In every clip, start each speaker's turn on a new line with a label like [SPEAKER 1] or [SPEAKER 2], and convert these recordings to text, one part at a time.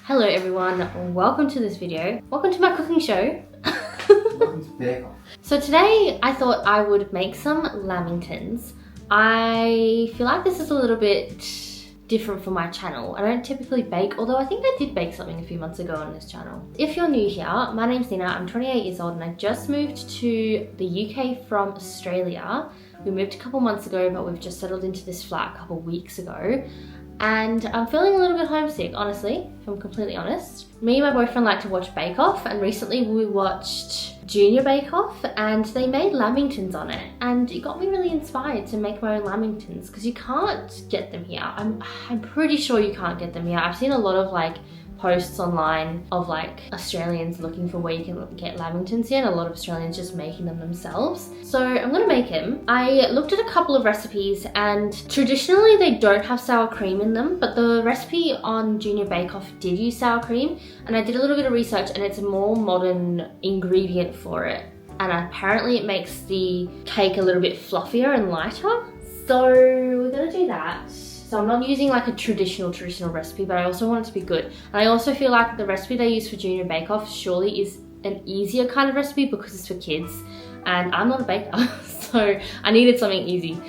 [SPEAKER 1] Hello everyone, welcome to this video. Welcome to my cooking show.
[SPEAKER 2] Welcome to Bake Off.
[SPEAKER 1] So today I thought I would make some lamingtons. I feel like this is a little bit different for my channel. I don't typically bake, although I think I did bake something a few months ago on this channel. If you're new here, my name's Nina, I'm 28 years old and I just moved to the UK from Australia. We moved a couple months ago, but we've just settled into this flat a couple weeks ago. And I'm feeling a little bit homesick, honestly, if I'm completely honest. Me and my boyfriend like to watch Bake Off, and recently we watched Junior Bake Off and they made lamingtons on it. And it got me really inspired to make my own lamingtons because you can't get them here. I'm pretty sure you can't get them here. I've seen a lot of like posts online of like Australians looking for where you can get lamingtons here, and a lot of Australians just making them themselves. So I'm gonna make them. I looked at a couple of recipes and traditionally they don't have sour cream in them, but the recipe on Junior Bake Off did use sour cream, and I did a little bit of research and it's a more modern ingredient for it. And apparently it makes the cake a little bit fluffier and lighter. So we're gonna do that. So I'm not using like a traditional recipe, but I also want it to be good. And I also feel like the recipe they use for Junior Bake Off surely is an easier kind of recipe because it's for kids. And I'm not a baker, so I needed something easy.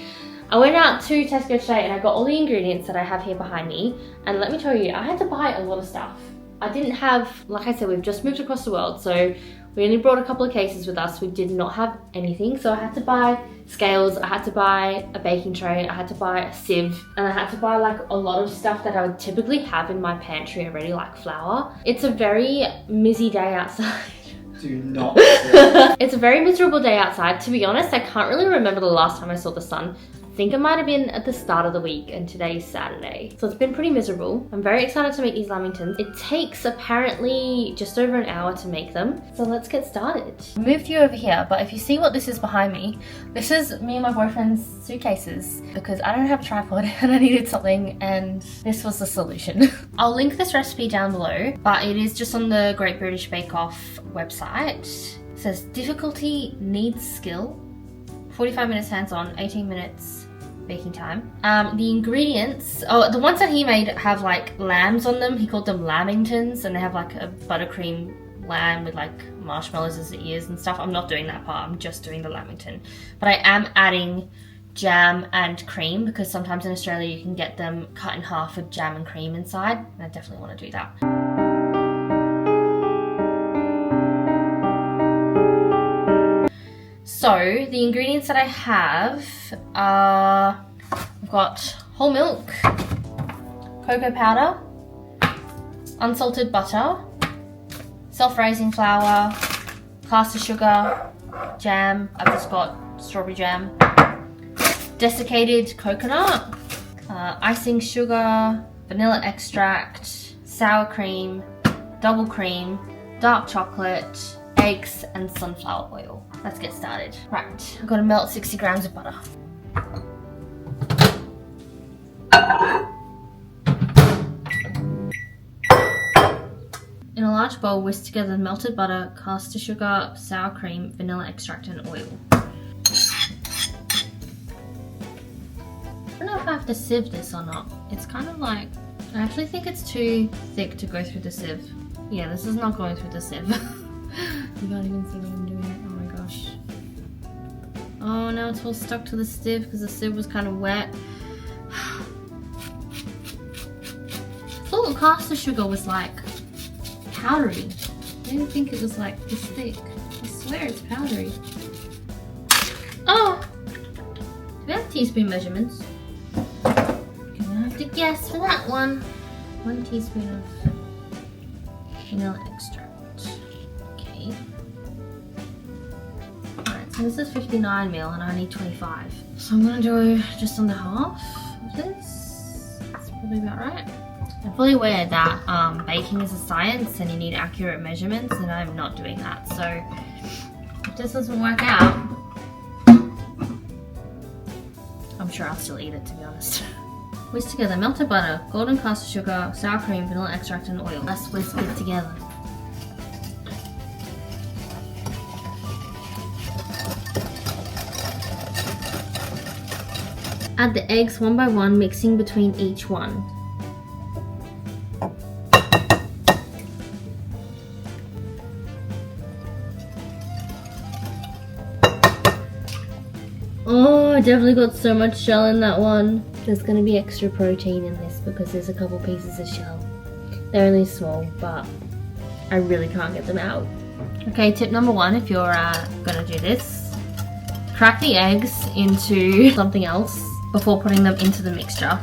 [SPEAKER 1] I went out to Tesco today and I got all the ingredients that I have here behind me. And let me tell you, I had to buy a lot of stuff. I didn't have, like I said, we've just moved across the world, so we only brought a couple of cases with us. We did not have anything, so I had to buy scales, I had to buy a baking tray, I had to buy a sieve, and I had to buy like a lot of stuff that I would typically have in my pantry already, like flour. It's a very mizzy day outside.
[SPEAKER 2] Do not.
[SPEAKER 1] It's a very miserable day outside. To be honest, I can't really remember the last time I saw the sun. I think it might have been at the start of the week, and today's Saturday. So it's been pretty miserable. I'm very excited to make these lamingtons. It takes apparently just over an hour to make them. So let's get started. I moved you over here, but if you see what this is behind me, this is me and my boyfriend's suitcases because I don't have a tripod and I needed something, and this was the solution. I'll link this recipe down below, but it is just on the Great British Bake Off website. It says difficulty needs skill, 45 minutes hands-on, 18 minutes baking time. The ingredients, the ones that he made have like lambs on them. He called them lamingtons, and they have like a buttercream lamb with like marshmallows as the ears and stuff. I'm not doing that part, I'm just doing the lamington. But I am adding jam and cream because sometimes in Australia you can get them cut in half with jam and cream inside, and I definitely want to do that. So the ingredients that I have are, I've got whole milk, cocoa powder, unsalted butter, self-raising flour, caster sugar, jam. I've just got strawberry jam, desiccated coconut, icing sugar, vanilla extract, sour cream, double cream, dark chocolate, eggs, and sunflower oil. Let's get started. Right, I've got to melt 60 grams of butter. In a large bowl, whisk together melted butter, caster sugar, sour cream, vanilla extract, and oil. I don't know if I have to sieve this or not. It's kind of like, I actually think it's too thick to go through the sieve. Yeah, this is not going through the sieve. You can't even see what I'm doing. Oh my gosh. Oh, now it's all stuck to the sieve because the sieve was kind of wet. I thought the caster sugar was like powdery. I didn't think it was like this thick. I swear it's powdery. Oh! Do we have teaspoon measurements? Gonna have to guess for that one. 1 teaspoon of vanilla extract. Okay. Alright, so this is 59 ml and I need 25. So I'm gonna do just under half of this. That's probably about right. I'm fully aware that baking is a science and you need accurate measurements, and I'm not doing that. So if this doesn't work out, I'm sure I'll still eat it, to be honest. Whisk together melted butter, golden caster sugar, sour cream, vanilla extract, and oil. Let's whisk it together. Add the eggs one by one, mixing between each one. I definitely got so much shell in that one. There's gonna be extra protein in this because there's a couple pieces of shell. They're only small, but I really can't get them out. Okay, tip number 1, if you're gonna do this, crack the eggs into something else before putting them into the mixture,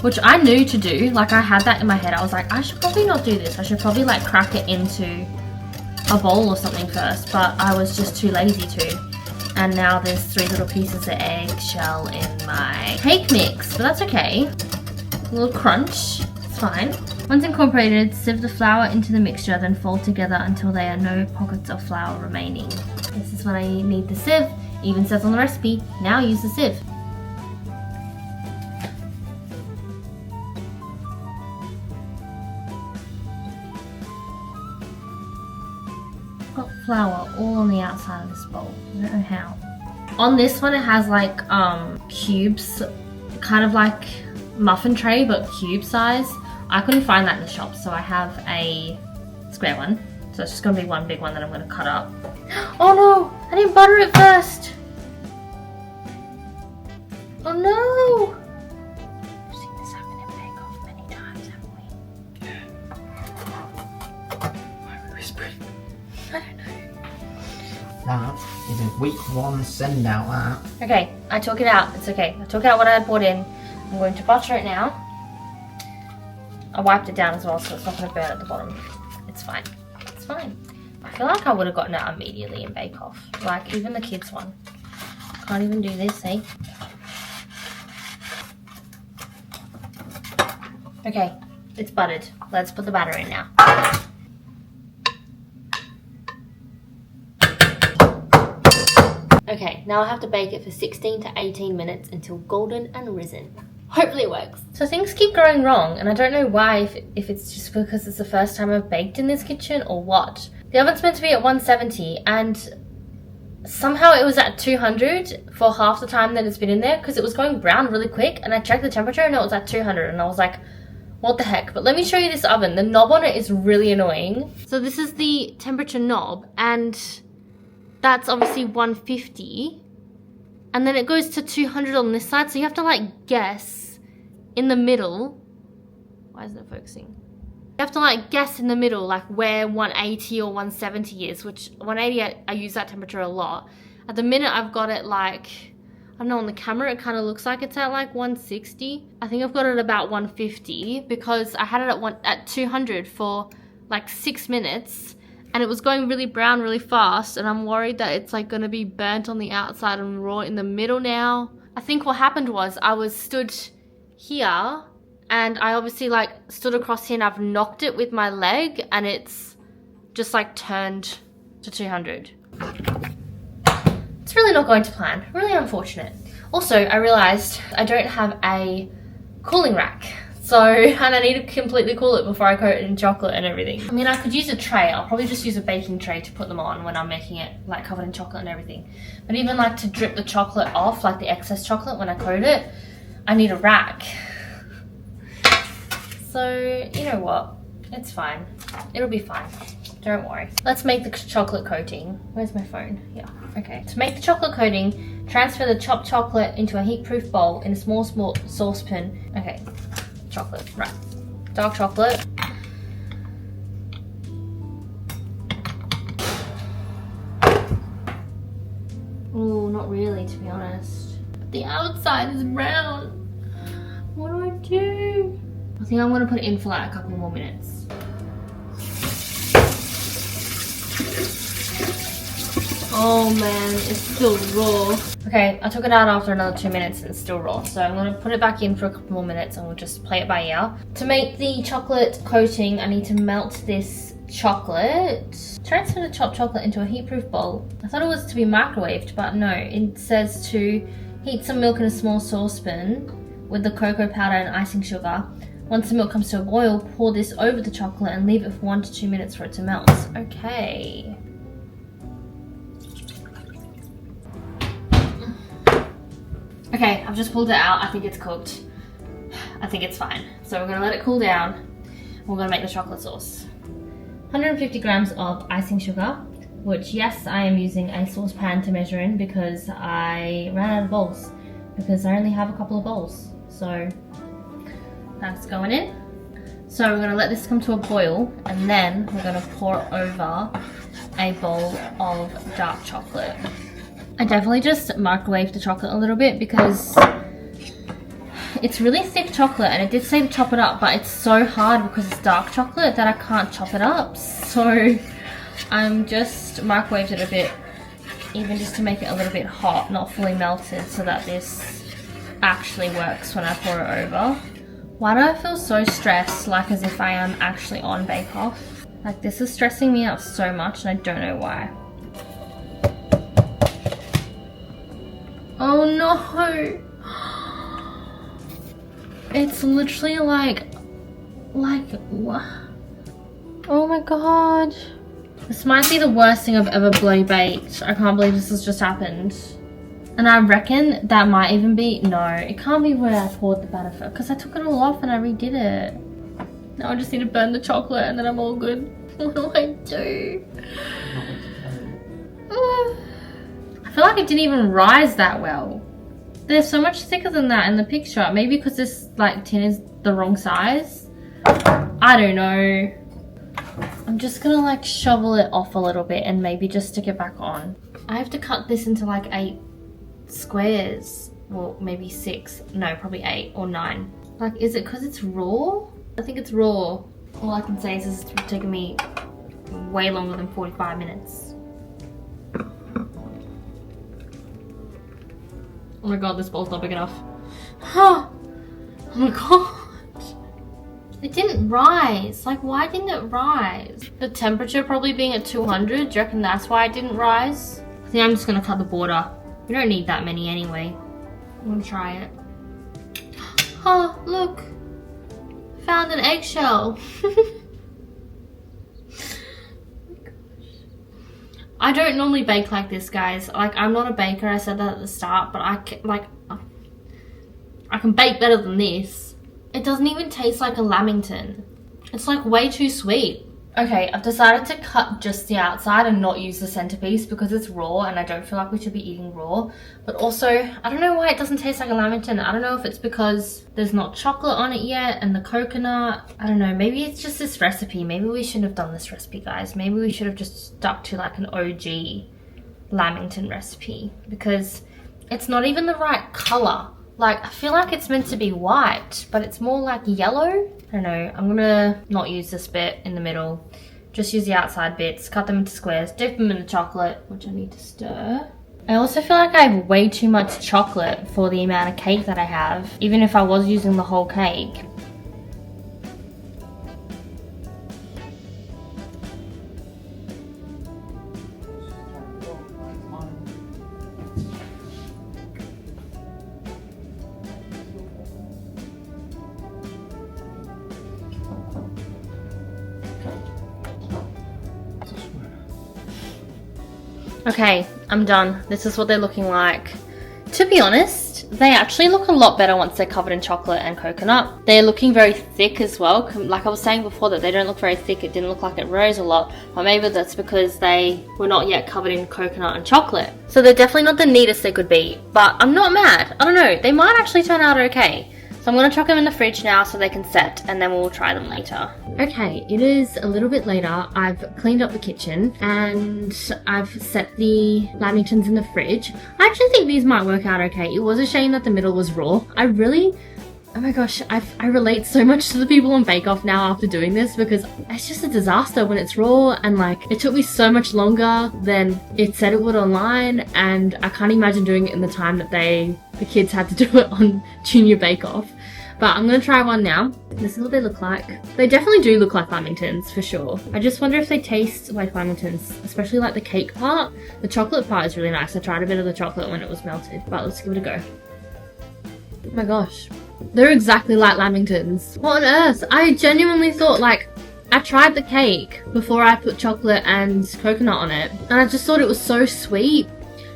[SPEAKER 1] which I knew to do. Like, I had that in my head. I was like, I should probably not do this. I should probably like crack it into a bowl or something first, but I was just too lazy to. And now there's 3 little pieces of egg shell in my cake mix, but that's okay. A little crunch, it's fine. Once incorporated, sieve the flour into the mixture, then fold together until there are no pockets of flour remaining. This is when I need the sieve. It even says on the recipe, now use the sieve. Got flour all on the outside of this bowl. I don't know how. On this one it has like cubes, kind of like muffin tray but cube size. I couldn't find that in the shop, so I have a square one. So it's just gonna be one big one that I'm gonna cut up. Oh no! I didn't butter it first! Oh no! We've seen this happen in Bake Off many times, haven't we?
[SPEAKER 2] Why are we whispering?
[SPEAKER 1] I don't know.
[SPEAKER 2] That is a week 1 send out, that.
[SPEAKER 1] Okay, I took it out. It's okay. I took out what I had brought in. I'm going to butter it now. I wiped it down as well, so it's not going to burn at the bottom. It's fine. It's fine. I feel like I would have gotten it immediately in Bake Off. Like, even the kids one. Can't even do this, eh? Okay, it's buttered. Let's put the batter in now. Okay, now I have to bake it for 16 to 18 minutes until golden and risen. Hopefully it works. So things keep going wrong, and I don't know why, if it's just because it's the first time I've baked in this kitchen or what. The oven's meant to be at 170, and somehow it was at 200 for half the time that it's been in there, because it was going brown really quick, and I checked the temperature and it was at 200, and I was like, what the heck? But let me show you this oven. The knob on it is really annoying. So this is the temperature knob, and that's obviously 150. And then it goes to 200 on this side, so you have to like guess in the middle. Why isn't it focusing? You have to like guess in the middle, like where 180 or 170 is, which 180, I use that temperature a lot. At the minute I've got it like, I don't know, on the camera it kind of looks like it's at like 160. I think I've got it about 150 because I had it at 200 for like 6 minutes. And it was going really brown really fast, and I'm worried that it's like going to be burnt on the outside and raw in the middle now. I think what happened was I was stood here, and I obviously like stood across here and I've knocked it with my leg, and it's just like turned to 200. It's really not going to plan. Really unfortunate. Also, I realized I don't have a cooling rack. So, and I need to completely cool it before I coat it in chocolate and everything. I mean, I could use a tray. I'll probably just use a baking tray to put them on when I'm making it like covered in chocolate and everything. But even like to drip the chocolate off, like the excess chocolate when I coat it, I need a rack. So, you know what? It's fine. It'll be fine. Don't worry. Let's make the chocolate coating. Where's my phone? Yeah, okay. To make the chocolate coating, transfer the chopped chocolate into a heat-proof bowl in a small saucepan. Okay. Chocolate, right. Dark chocolate. Oh, not really, to be honest. But the outside is brown. What do I do? I think I'm gonna put it in for like a couple more minutes. Oh man, it's still raw. Okay, I took it out after another 2 minutes and it's still raw. So I'm gonna put it back in for a couple more minutes and we'll just play it by ear. To make the chocolate coating, I need to melt this chocolate. Transfer the chopped chocolate into a heat-proof bowl. I thought it was to be microwaved, but no. It says to heat some milk in a small saucepan with the cocoa powder and icing sugar. Once the milk comes to a boil, pour this over the chocolate and leave it for 1 to 2 minutes for it to melt. Okay. Okay, I've just pulled it out. I think it's cooked. I think it's fine. So we're gonna let it cool down. We're gonna make the chocolate sauce. 150 grams of icing sugar, which yes, I am using a saucepan to measure in because I ran out of bowls. because I only have a couple of bowls. So that's going in. So we're gonna let this come to a boil, and then we're gonna pour over a bowl of dark chocolate. I definitely just microwaved the chocolate a little bit because it's really thick chocolate, and it did say to chop it up, but it's so hard because it's dark chocolate that I can't chop it up. So I'm just microwaved it a bit, even just to make it a little bit hot, not fully melted, so that this actually works when I pour it over. Why do I feel so stressed, like as if I am actually on Bake Off? Like, this is stressing me out so much, and I don't know why. Oh no! It's literally like what? Oh my god. This might be the worst thing I've ever bloody baked. I can't believe this has just happened. And I reckon that might even be, no, it can't be where I poured the batter first, because I took it all off and I redid it. Now I just need to burn the chocolate and then I'm all good. What do I do? I feel like it didn't even rise that well. They're so much thicker than that in the picture. Maybe because this like tin is the wrong size. I don't know. I'm just gonna like shovel it off a little bit and maybe just stick it back on. I have to cut this into like 8 squares. Well, maybe 6. No, probably 8 or 9. Like, is it because it's raw? I think it's raw. All I can say is this is taking me way longer than 45 minutes. Oh my god, this bowl's not big enough. Oh my god. It didn't rise. Like, why didn't it rise? The temperature probably being at 200. Do you reckon that's why it didn't rise? I think I'm just gonna cut the border. We don't need that many anyway. I'm gonna try it. Oh, look. Found an eggshell. I don't normally bake like this, guys. Like, I'm not a baker. I said that at the start, but I can bake better than this. It doesn't even taste like a lamington. It's like way too sweet. Okay, I've decided to cut just the outside and not use the centerpiece because it's raw and I don't feel like we should be eating raw. But also, I don't know why it doesn't taste like a lamington. I don't know if it's because there's not chocolate on it yet and the coconut. I don't know, maybe it's just this recipe. Maybe we shouldn't have done this recipe, guys. Maybe we should have just stuck to like an OG lamington recipe because it's not even the right color. Like, I feel like it's meant to be white, but it's more like yellow. I don't know. I'm gonna not use this bit in the middle. Just use the outside bits, cut them into squares, dip them in the chocolate, which I need to stir. I also feel like I have way too much chocolate for the amount of cake that I have, even if I was using the whole cake. Okay, I'm done. This is what they're looking like. To be honest, they actually look a lot better once they're covered in chocolate and coconut. They're looking very thick as well. Like I was saying before that they don't look very thick. It didn't look like it rose a lot. Or maybe that's because they were not yet covered in coconut and chocolate. So they're definitely not the neatest they could be. But I'm not mad. I don't know. They might actually turn out okay. So I'm going to chuck them in the fridge now so they can set and then we'll try them later. Okay, it is a little bit later. I've cleaned up the kitchen and I've set the lamingtons in the fridge. I actually think these might work out okay. It was a shame that the middle was raw. Oh my gosh, I relate so much to the people on Bake Off now after doing this because it's just a disaster when it's raw and like it took me so much longer than it said it would online and I can't imagine doing it in the time that the kids had to do it on Junior Bake Off. But I'm gonna try one now. This is what they look like. They definitely do look like lamingtons for sure. I just wonder if they taste like lamingtons, especially like the cake part. The chocolate part is really nice. I tried a bit of the chocolate when it was melted, but let's give it a go. Oh my gosh. They're exactly like lamingtons. What on earth? I genuinely thought like, I tried the cake before I put chocolate and coconut on it. And I just thought it was so sweet.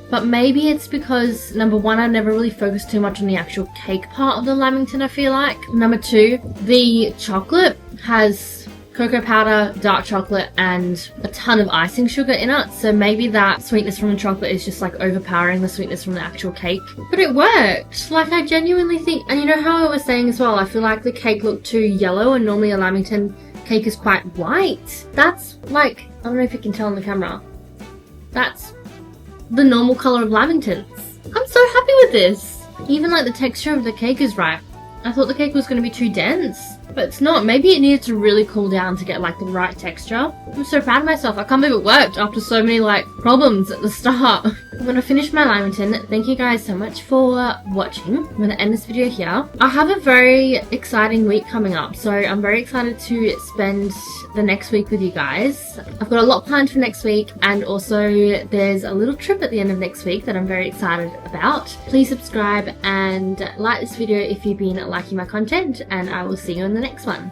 [SPEAKER 1] But maybe it's because, number one, I never really focused too much on the actual cake part of the lamington, I feel like. Number two, the chocolate has cocoa powder, dark chocolate, and a ton of icing sugar in it. So maybe that sweetness from the chocolate is just like overpowering the sweetness from the actual cake. But it worked. Like, I genuinely think, and you know how I was saying as well, I feel like the cake looked too yellow, and normally a Lamington cake is quite white. That's like, I don't know if you can tell on the camera, that's the normal color of Lamingtons. I'm so happy with this. Even like the texture of the cake is right. I thought the cake was going to be too dense, but it's not. Maybe it needed to really cool down to get like the right texture. I'm so proud of myself. I can't believe it worked after so many like problems at the start. I'm going to finish my Lamington. Thank you guys so much for watching. I'm going to end this video here. I have a very exciting week coming up, so I'm very excited to spend the next week with you guys. I've got a lot planned for next week, and also there's a little trip at the end of next week that I'm very excited about. Please subscribe and like this video if you've been liking my content, and I will see you in the next one.